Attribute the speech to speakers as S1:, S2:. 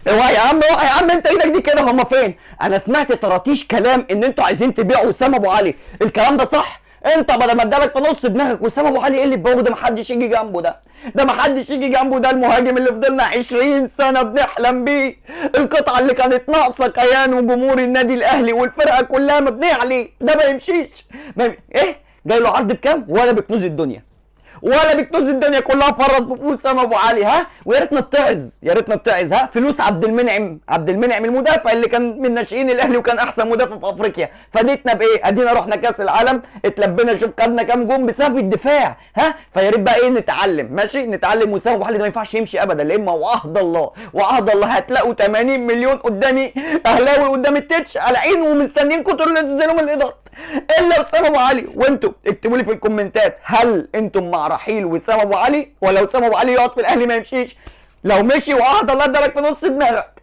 S1: اوعى يا عم، اوعى يا عم، انت ايدك دي كده، هما فين؟ انا سمعت طراطيش كلام ان انتوا عايزين تبيعوا وسام ابو علي، الكلام ده صح؟ انت بدل ما ادالك في نص دماغك وسام ابو علي، ايه اللي بيبوظ ده؟ محدش يجي جنبه ده محدش يجي جنبه، ده المهاجم اللي فضلنا 20 سنه بنحلم بيه، القطعه اللي كانت ناقصه كيان وجمهور النادي الاهلي والفرقه كلها مبنيه عليه، ده ما يمشيش. ايه جاي له عرض بكام؟ ولا بكنوز الدنيا، ولا بكنوز الدنيا كلها فرط بفلوس سام ابو علي. ها، ويا ريتنا نتعظ، يا ريتنا نتعظ. ها، فلوس عبد المنعم المدافع اللي كان من ناشئين الاهلي وكان احسن مدافع في افريقيا، فادتنا بايه؟ ادينا رحنا كاس العالم اتلبينا، شوف خدنا كام جون بسبب الدفاع. ها، فيا ريت بقى ايه، نتعلم، ماشي نتعلم. وسام ابو علي ده ما ينفعش يمشي ابدا، لا اما وعهد الله، وعهد الله هتلاقوا 80 مليون قدامي اهلاوي قدام التتش قلعين ومستنيينكم تقولوا لي تنزلوا من الاداره الا وسام ابو علي. وانتوا اكتبوا لي في الكومنتات، هل انتم مع رحيل وسام ابو علي، ولا وسام ابو علي يقعد في الاهلي ما يمشيش؟ لو مشي وعهد الله ادالك في نص دماغك